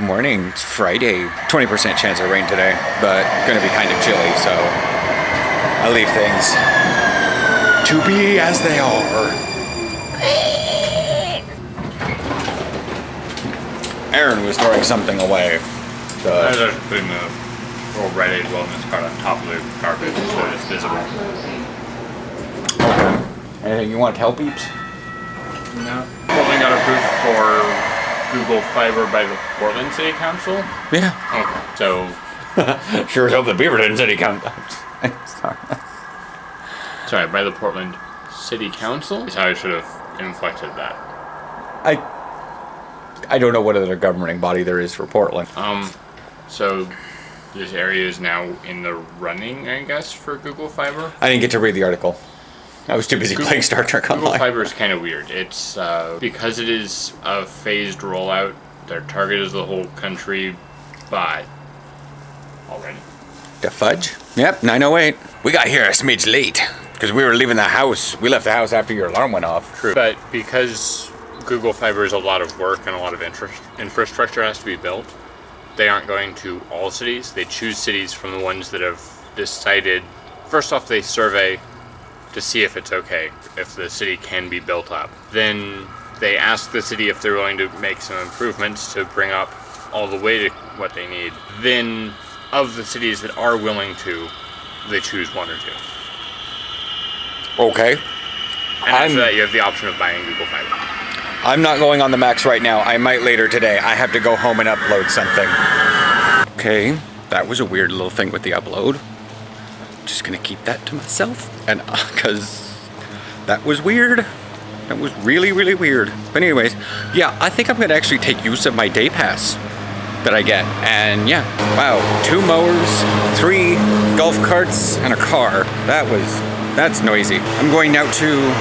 Morning. It's Friday. 20% chance of rain today, but gonna be kind of chilly, so I leave things to be as they are. Aaron was throwing something away. I was just putting the little Rite Aid Wellness card on top of the carpet so it's visible. Okay. Anything you want to tell peeps? No. Portland got approved for Google Fiber by the Portland City Council? Yeah. Okay. So... Sure as hope the Beaverton City Council. Sorry, by the Portland City Council? Is how I should have inflected that. I don't know what other governing body there is for Portland. So this area is now in the running, I guess, for Google Fiber? I didn't get to read the article. I was too busy playing Star Trek Online. Google Fiber is kind of weird. It's because it is a phased rollout, their target is the whole country, but already. The fudge? Yep, 9:08. We got here a smidge late because we were leaving the house. We left the house after your alarm went off. True. But because Google Fiber is a lot of work and a lot of infrastructure has to be built, they aren't going to all cities. They choose cities from the ones that have decided. First off, they survey to see if it's okay, if the city can be built up. Then they ask the city if they're willing to make some improvements to bring up all the way to what they need. Then, of the cities that are willing to, they choose one or two. Okay. And after that, you have the option of buying Google Fiber. I'm not going on the Max right now. I might later today. I have to go home and upload something. Okay, that was a weird little thing with the upload. Just gonna keep that to myself, and because that was weird. That was really, really weird. But anyways, yeah, I think I'm gonna actually take use of my day pass that I get. And yeah, wow, 2 mowers, 3 golf carts, and a car. That's noisy. I'm going now to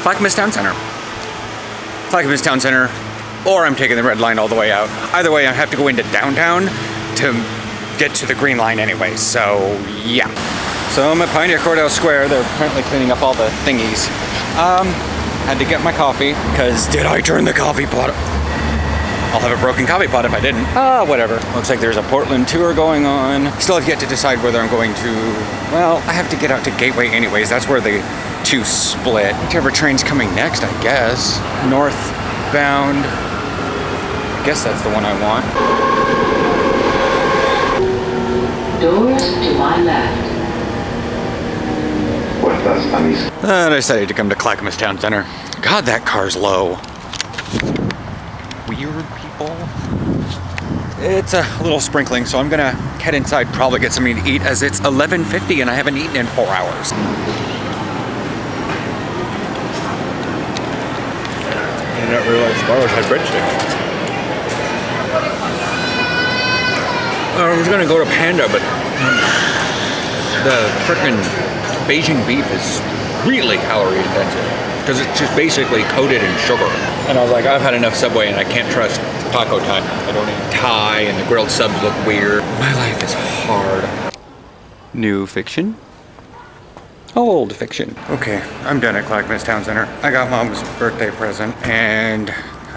Clackamas Town Center. Clackamas Town Center, or I'm taking the red line all the way out. Either way, I have to go into downtown to get to the green line anyway, so yeah. So I'm at Pioneer Cordell Square. They're apparently cleaning up all the thingies. Had to get my coffee, because did I turn the coffee pot? I'll have a broken coffee pot if I didn't. Whatever. Looks like there's a Portland tour going on. Still have yet to decide whether I'm going to, well, I have to get out to Gateway anyways. That's where the two split. Whichever train's coming next, I guess. Northbound. I guess that's the one I want. Doors to my left. I decided to come to Clackamas Town Center. God, that car's low. Weird people. It's a little sprinkling, so I'm gonna head inside, probably get something to eat, as it's 11:50 and I haven't eaten in 4 hours. I didn't realize Sparrows had breadsticks. I was gonna go to Panda, but the frickin' Beijing beef is really calorie intensive because it's just basically coated in sugar. And I was like, I've had enough Subway and I can't trust Taco Time. I don't eat Thai and the grilled subs look weird. My life is hard. New fiction? Old fiction. Okay, I'm done at Clackamas Town Center. I got Mom's birthday present and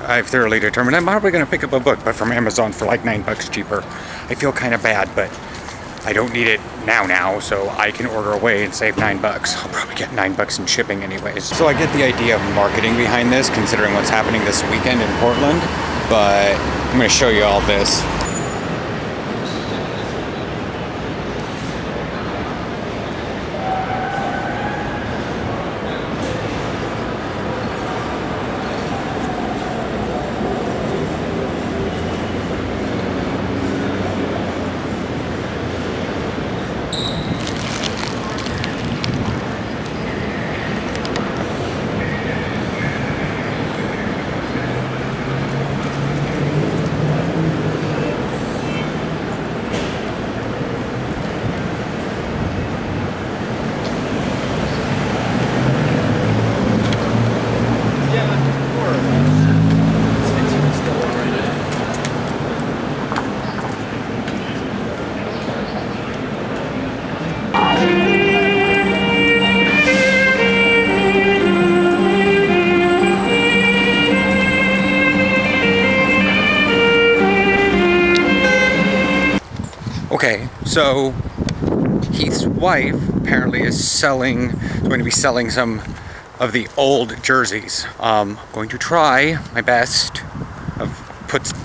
I've thoroughly determined I'm probably gonna pick up a book, but from Amazon for like $9 cheaper. I feel kind of bad, but I don't need it now, so I can order away and save $9. I'll probably get $9 in shipping anyways. So I get the idea of marketing behind this, considering what's happening this weekend in Portland, but I'm gonna show you all this. So Heath's wife apparently is going to be selling some of the old jerseys. I'm going to try my best.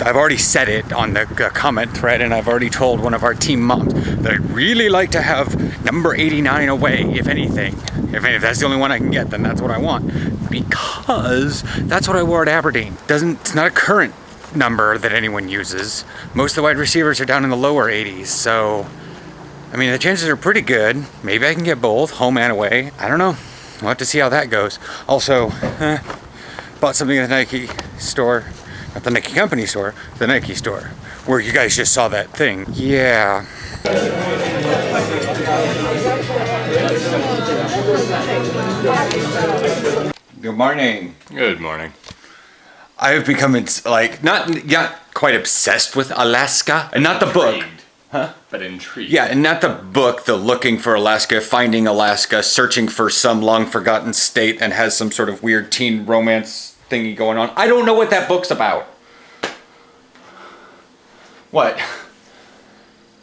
I've already said it on the comment thread, and I've already told one of our team moms that I'd really like to have number 89 away, if anything. If that's the only one I can get, then that's what I want. Because that's what I wore at Aberdeen. It's not a current number that anyone uses. Most of the wide receivers are down in the lower 80s, so I mean the chances are pretty good. Maybe I can get both, home and away. I don't know. We'll have to see how that goes. Also, bought something at the Nike store. Not the Nike company store, the Nike store, where you guys just saw that thing. Yeah. Good morning. Good morning. I've become not quite obsessed with Alaska, and not the book. Huh? But intrigued. Yeah, and not the book, the Looking for Alaska, Finding Alaska, Searching for Some Long Forgotten State, and has some sort of weird teen romance thingy going on. I don't know what that book's about. What?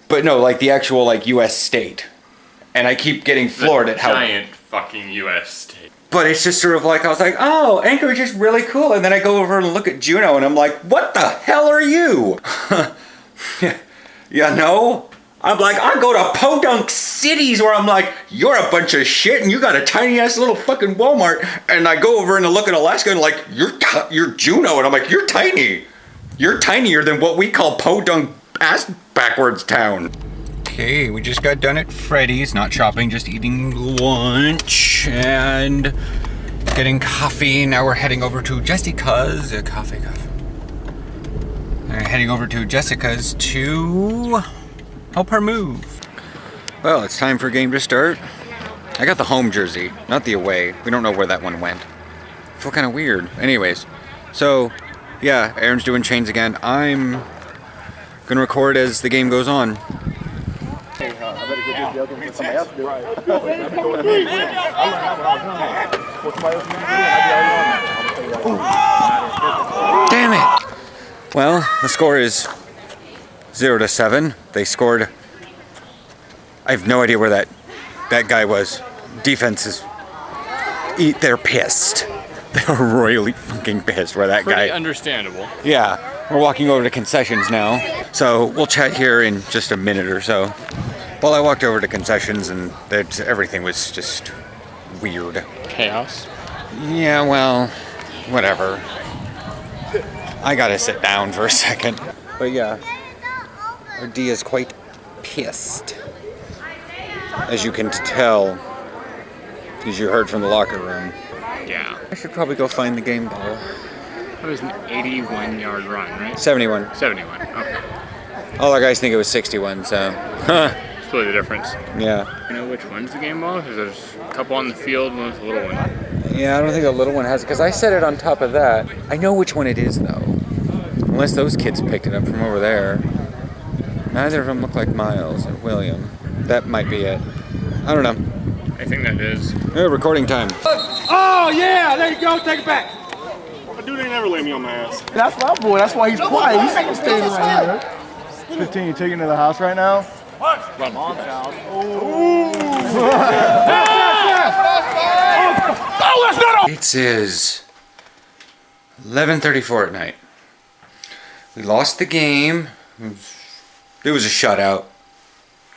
But no, like the actual U.S. state. And I keep getting floored at how... giant fucking U.S. state. But it's just sort of I was like, oh, Anchorage is really cool. And then I go over and look at Juneau and I'm like, what the hell are you? You know? I'm like, I go to podunk cities where I'm like, you're a bunch of shit and you got a tiny ass little fucking Walmart. And I go over and I look at Alaska and like, you're Juneau. And I'm like, you're tiny. You're tinier than what we call podunk ass backwards town. Okay, we just got done at Freddy's, not shopping, just eating lunch and getting coffee. Now we're heading over to Jessica's. Coffee. We're heading over to Jessica's to help her move. Well, it's time for game to start. I got the home jersey, not the away. We don't know where that one went. I feel kind of weird. Anyways, so yeah, Aaron's doing chains again. I'm gonna record as the game goes on. Damn it! Well, the score is 0-7. They scored. I have no idea where that guy was. Defense is. They're pissed. They're royally fucking pissed where that guy. Pretty understandable. Yeah, we're walking over to concessions now. So we'll chat here in just a minute or so. Well, I walked over to concessions and everything was just weird. Chaos. Yeah, well, whatever. I gotta sit down for a second. But yeah, our D is quite pissed. As you can tell, as you heard from the locker room. Yeah. I should probably go find the game ball. That was an 81-yard run, right? 71. 71, okay. All our guys think it was 61, so. Split the difference. Yeah. You know which one's the game ball? Because there's a couple on the field, one's a little one. Yeah, I don't think the little one has it, because I set it on top of that. I know which one it is, though. Unless those kids picked it up from over there. Neither of them look like Miles or William. That might be it. I don't know. I think that is. Recording time. Oh, yeah, there you go, take it back. My dude ain't never laid me on my ass. That's my boy, that's why he's quiet. He's staying right here. 15, you taking to the house right now? My mom's house. Oh, that's not It says 11:34 at night. We lost the game. It was a shutout.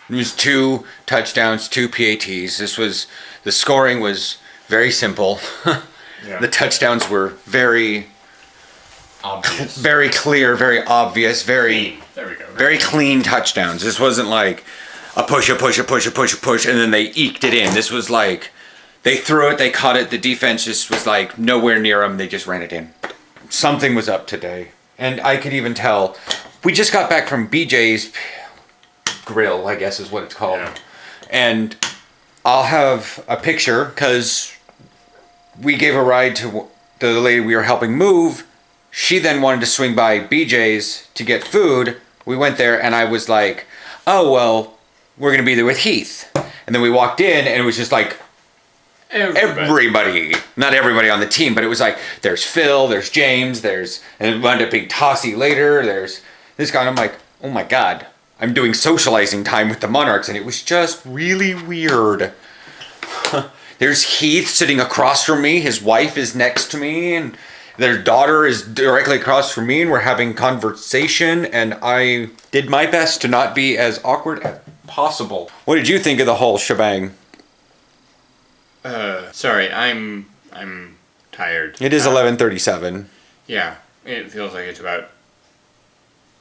It was 2 touchdowns, 2 PATs. The scoring was very simple. Yeah. The touchdowns were very Obvious. very clear, very obvious, There we go. very clean touchdowns. This wasn't like a push, and then they eked it in. This was like they threw it, they caught it, the defense just was like nowhere near them, they just ran it in. Something was up today. And I could even tell, we just got back from BJ's Grill, I guess is what it's called. Yeah. And I'll have a picture, because we gave a ride to the lady we were helping move. She then wanted to swing by BJ's to get food. We went there and I was like, oh, well, we're going to be there with Heath. And then we walked in and it was just like everybody. Not everybody on the team, but it was like, there's Phil, there's James, and it wound up being Tossie later, there's this guy. And I'm like, oh my God, I'm doing socializing time with the Monarchs, and it was just really weird. There's Heath sitting across from me. His wife is next to me, and their daughter is directly across from me, and we're having conversation, and I did my best to not be as awkward as possible. What did you think of the whole shebang? Sorry, I'm tired. It is 11:37. Yeah, it feels like it's about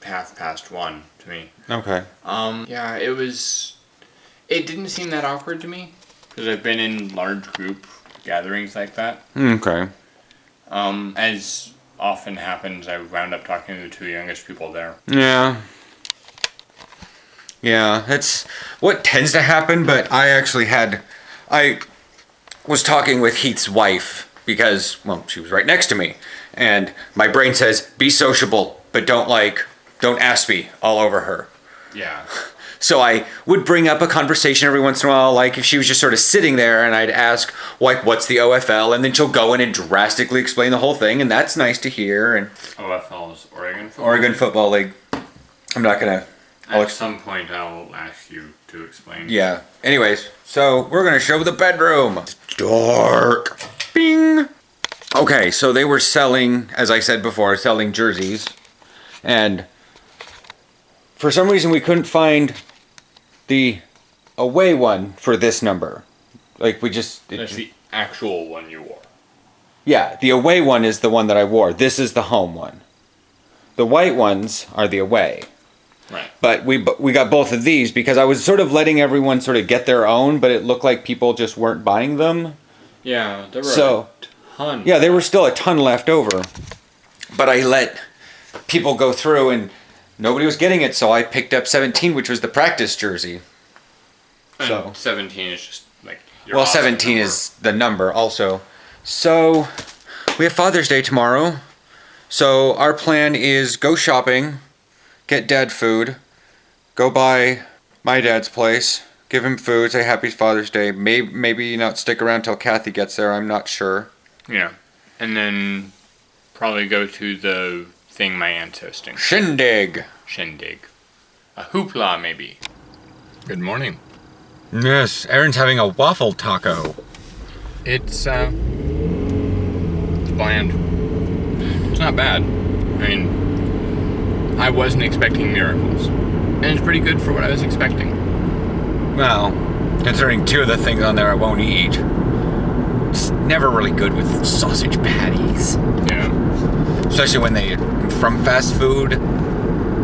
1:30 to me. Okay. Yeah, it didn't seem that awkward to me, because I've been in large group gatherings like that. Okay. As often happens, I wound up talking to the two youngest people there. Yeah. Yeah, that's what tends to happen, but I was talking with Heath's wife because, well, she was right next to me, and my brain says, be sociable, but don't ask me all over her. Yeah. So I would bring up a conversation every once in a while, like if she was just sort of sitting there, and I'd ask, like, what's the OFL? And then she'll go in and drastically explain the whole thing, and that's nice to hear. And OFL is Oregon Football Oregon Football League. I'm not gonna... At some point, I'll ask you to explain. Yeah. Anyways, so we're gonna show the bedroom. It's dark. Bing. Okay, so they were selling, as I said before, selling jerseys, and for some reason we couldn't find the away one for this number. Like That's the actual one you wore. Yeah, the away one is the one that I wore. This is the home one. The white ones are the away. Right. But we got both of these because I was sort of letting everyone sort of get their own, but it looked like people just weren't buying them. Yeah, there were a ton. Yeah, there were still a ton left over. But I let people go through and nobody was getting it, so I picked up 17, which was the practice jersey. And 17 is just like your Well, awesome 17 number. is the number also. So we have Father's Day tomorrow. So our plan is go shopping, get dad food, go by my dad's place, give him food, say Happy Father's Day. Maybe not stick around till Kathy gets there. I'm not sure. Yeah. And then probably go to the thing my aunt's hosting. Shindig. A hoopla, maybe. Good morning. Yes, Aaron's having a waffle taco. It's bland. It's not bad. I mean, I wasn't expecting miracles. And it's pretty good for what I was expecting. Well, considering two of the things on there I won't eat. It's never really good with sausage patties. Yeah. Especially when they're from fast food.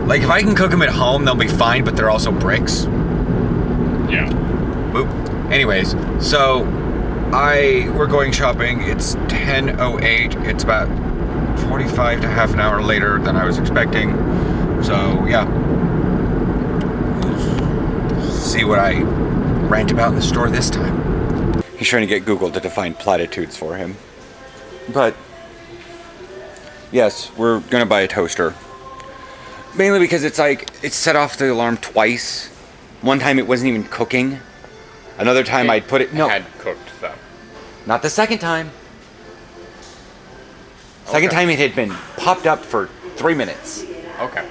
Like, if I can cook them at home, they'll be fine, but they're also bricks. Yeah. Boop. Anyways, so we're going shopping. It's 10:08. It's about 45 to half an hour later than I was expecting. So, yeah. See what I rant about in the store this time. He's trying to get Google to define platitudes for him. But, yes, we're gonna buy a toaster. Mainly because it's like, it set off the alarm twice. One time it wasn't even cooking. Another time I'd put it... No, Had cooked, though. not the second time. Second time it had been popped up for 3 minutes. Okay.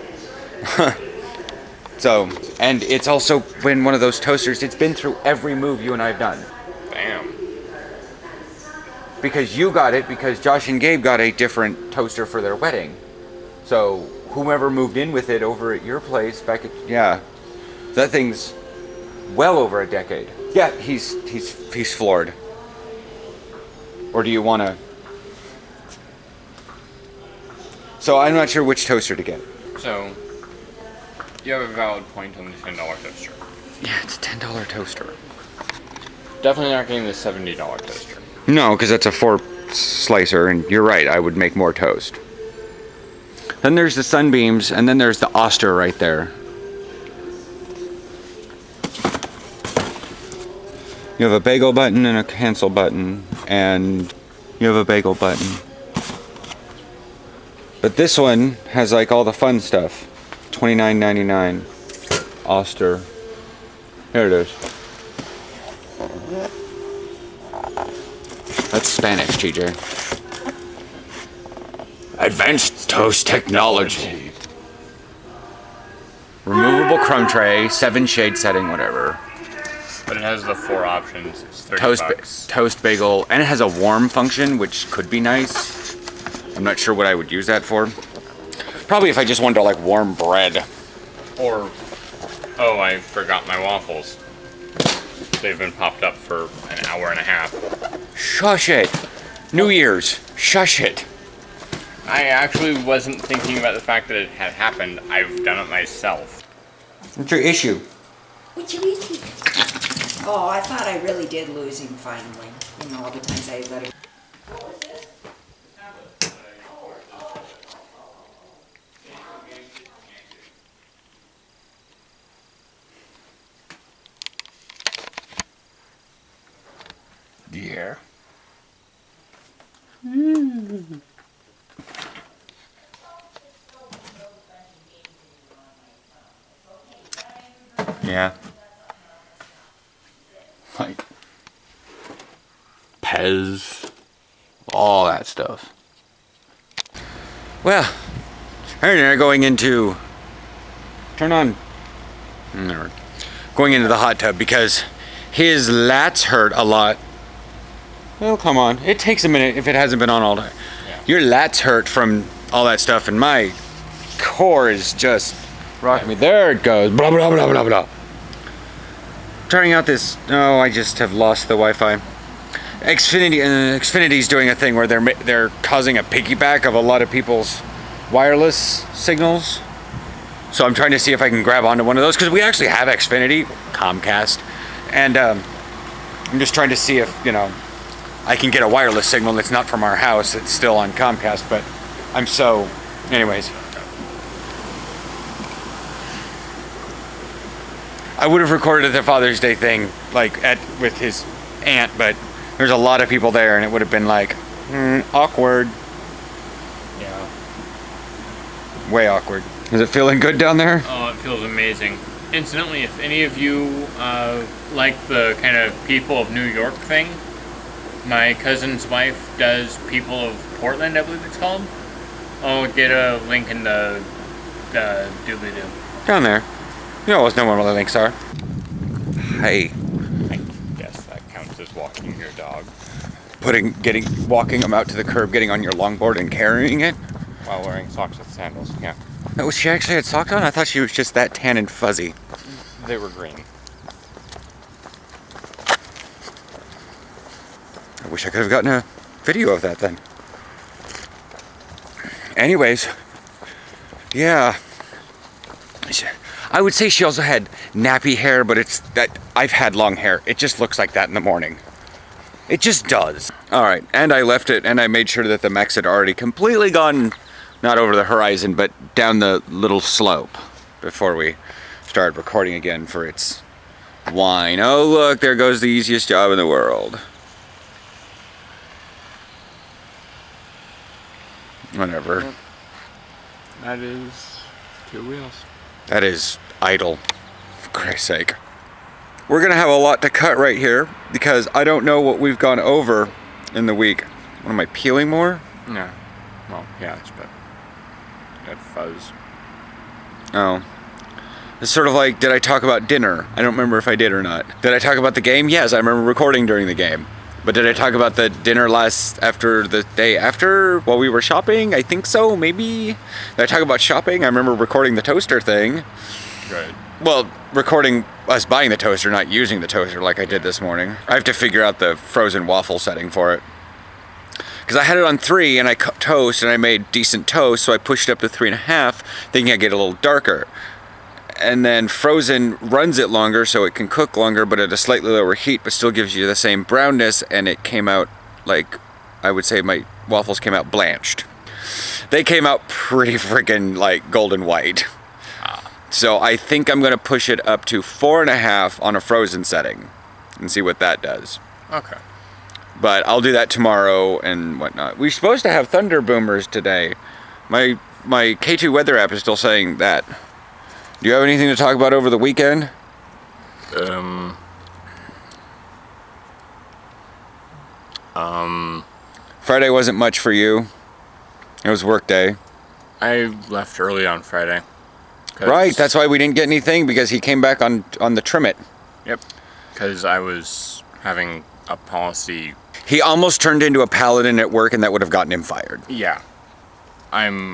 So, and it's also been one of those toasters, it's been through every move you and I have done. Damn. Because you got it, because Josh and Gabe got a different toaster for their wedding. So, whomever moved in with it over at your place back at... Yeah. That thing's well over a decade. Yeah, he's floored. Or do you want to... So, I'm not sure which toaster to get. So, you have a valid point on the $10 toaster. Yeah, it's a $10 toaster. Definitely not getting the $70 toaster. No, because that's a 4-slicer, and you're right, I would make more toast. Then there's the Sunbeams, and then there's the Oster right there. You have a bagel button and a cancel button, and you have a bagel button. But this one has like all the fun stuff. $29.99. Oster. Here it is. That's Spanish, TJ. Advanced toast technology. Removable crumb tray, 7 shade setting, whatever. But it has the 4 options. It's 30 bucks. Toast bagel, and it has a warm function, which could be nice. I'm not sure what I would use that for. Probably if I just wanted to like warm bread. Or, oh, I forgot my waffles. They've been popped up for an hour and a half. Shush it. New Year's. Shush it. I actually wasn't thinking about the fact that it had happened. I've done it myself. What's your issue? What's your issue? Oh, I thought I really did lose him finally. You know, all the times I let him. Yeah. Yeah. Like Pez, all that stuff. Well, they're going into going into the hot tub because his lats hurt a lot. Oh, come on. It takes a minute if it hasn't been on all day. Yeah. Your lats hurt from all that stuff, and my core is just rocking me. There it goes. Blah, blah, blah, blah, blah. Trying out this. Oh, I just have lost the Wi-Fi. Xfinity's doing a thing where they're causing a piggyback of a lot of people's wireless signals. So I'm trying to see if I can grab onto one of those because we actually have Xfinity, Comcast, and I'm just trying to see if I can get a wireless signal that's not from our house. It's still on Comcast, but I'm so. Anyways, I would have recorded the Father's Day thing with his aunt, but there's a lot of people there, and it would have been like awkward. Yeah. Way awkward. Is it feeling good down there? Oh, it feels amazing. Incidentally, if any of you like the kind of People of New York thing, my cousin's wife does People of Portland, I believe it's called. I'll get a link in the doobly-doo. Down there. You always know where all the links are. Hey. I guess that counts as walking your dog. Walking them out to the curb, getting on your longboard and carrying it. While wearing socks with sandals, yeah. Oh, she actually had socks on? I thought she was just that tan and fuzzy. They were green. I wish I could have gotten a video of that then. Anyways, yeah. I would say she also had nappy hair, but it's that I've had long hair. It just looks like that in the morning. It just does. All right, and I left it and I made sure that the mechs had already completely gone, not over the horizon, but down the little slope before we started recording again for its whine. Oh, look, there goes the easiest job in the world. Whatever. Yep. That is 2 wheels. That is idle, for Christ's sake. We're gonna have a lot to cut right here because I don't know what we've gone over in the week. What am I peeling more? No. Well, yeah, it's better. That fuzz. Oh. It's sort of like, did I talk about dinner? I don't remember if I did or not. Did I talk about the game? Yes, I remember recording during the game. But did I talk about the dinner after the day after while we were shopping? I think so, maybe. Did I talk about shopping? I remember recording the toaster thing. Right. Well, recording us buying the toaster, not using the toaster like I did this morning. I have to figure out the frozen waffle setting for it. Because I had it on 3 and I cut toast and I made decent toast, so I pushed it up to 3.5, thinking I'd get a little darker. And then frozen runs it longer so it can cook longer, but at a slightly lower heat, but still gives you the same brownness, and it came out like, I would say my waffles came out blanched. They came out pretty freaking like golden white. So I think I'm gonna push it up to 4.5 on a frozen setting and see what that does. Okay. But I'll do that tomorrow and whatnot. We're supposed to have thunder boomers today. My K2 weather app is still saying that. Do you have anything to talk about over the weekend? Friday wasn't much for you. It was work day. I left early on Friday. Right, that's why we didn't get anything, because he came back on the Trimmet. Yep. Because I was having a policy. He almost turned into a paladin at work, and that would have gotten him fired. Yeah. I'm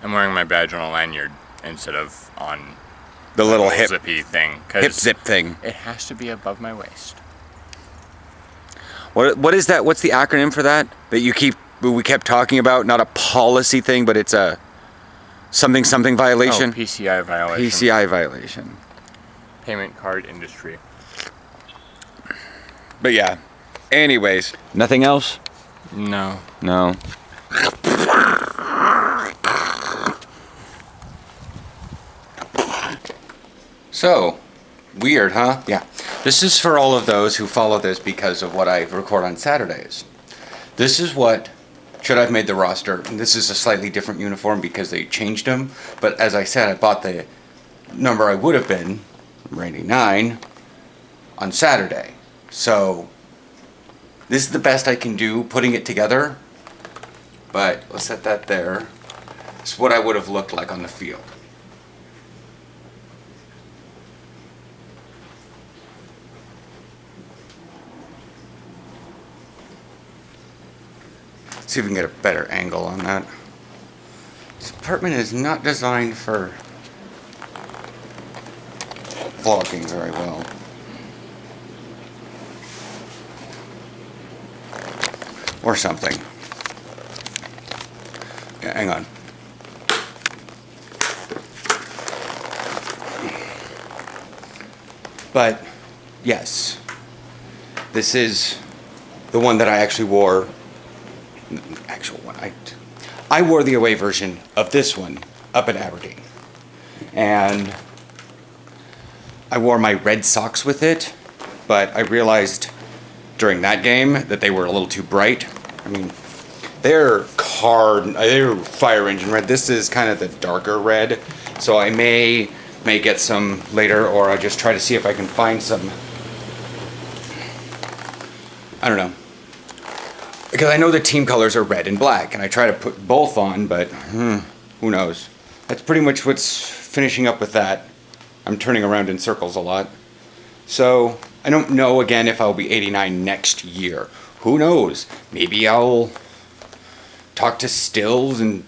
wearing my badge on a lanyard instead of on The little hip zippy thing. 'Cause hip zip thing. It has to be above my waist. What is that? What's the acronym for that? That we kept talking about? Not a policy thing, but it's a something violation. Oh, PCI violation. PCI violation. Payment card industry. But yeah. Anyways, nothing else? No. No. So, weird, huh? Yeah. This is for all of those who follow this because of what I record on Saturdays. This is what should have made the roster. And this is a slightly different uniform because they changed them. But as I said, I bought the number I would have been, number 89, on Saturday. So, this is the best I can do putting it together. But let's set that there. It's what I would have looked like on the field. Let's see if we can get a better angle on that. This apartment is not designed for vlogging very well. Or something. Yeah, hang on. But, yes. This is the one that I actually wore. Actual one. I wore the away version of this one up at Aberdeen. And I wore my red socks with it, but I realized during that game that they were a little too bright. I mean, they're fire engine red. This is kind of the darker red, so I may get some later, or I'll just try to see if I can find some. I don't know, because I know the team colors are red and black, and I try to put both on, but who knows? That's pretty much what's finishing up with that. I'm turning around in circles a lot, so I don't know again if I'll be 89 next year. Who knows? Maybe I'll talk to Stills, and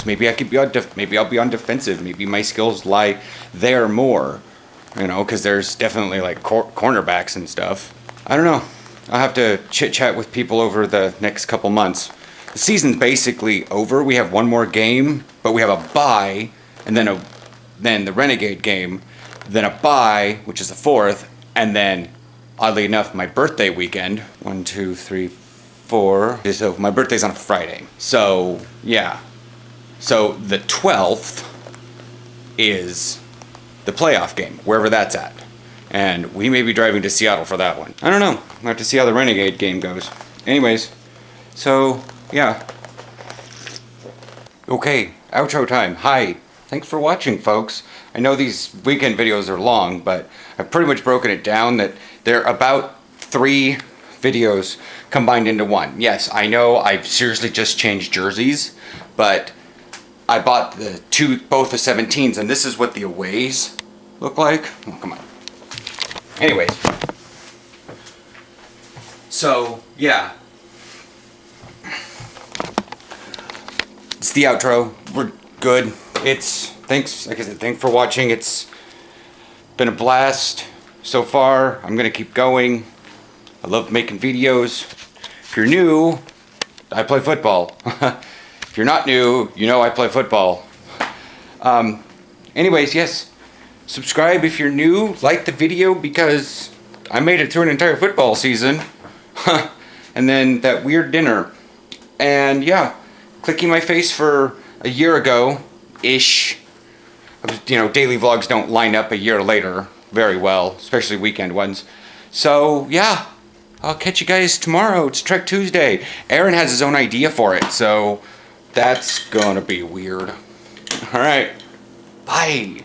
maybe I could be on maybe I'll be on defensive. Maybe my skills lie there more, you know, because there's definitely like cornerbacks and stuff. I don't know. I'll have to chit chat with people over the next couple months. The season's basically over. We have one more game, but we have a bye, and then the Renegade game, then a bye, which is the 4th, and then, oddly enough, my birthday weekend. 1, 2, 3, 4. So my birthday's on a Friday. So, yeah. So the 12th is the playoff game, wherever that's at. And we may be driving to Seattle for that one. I don't know. We'll have to see how the Renegade game goes. Anyways, so, yeah. Okay, outro time. Hi. Thanks for watching, folks. I know these weekend videos are long, but I've pretty much broken it down that they're about 3 videos combined into one. Yes, I know I've seriously just changed jerseys, but I bought both the 17s, and this is what the aways look like. Oh, come on. Anyways. So, yeah. It's the outro. We're good. Thanks, like I said, thanks for watching. It's been a blast so far. I'm gonna keep going. I love making videos. If you're new, I play football. If you're not new, you know I play football. Anyways, yes, subscribe if you're new. Like the video because I made it through an entire football season. And then that weird dinner. And yeah, clicking my face for a year ago-ish. You know, daily vlogs don't line up a year later very well, especially weekend ones. So, yeah, I'll catch you guys tomorrow. It's Trek Tuesday. Aaron has his own idea for it, so that's gonna be weird. All right, bye.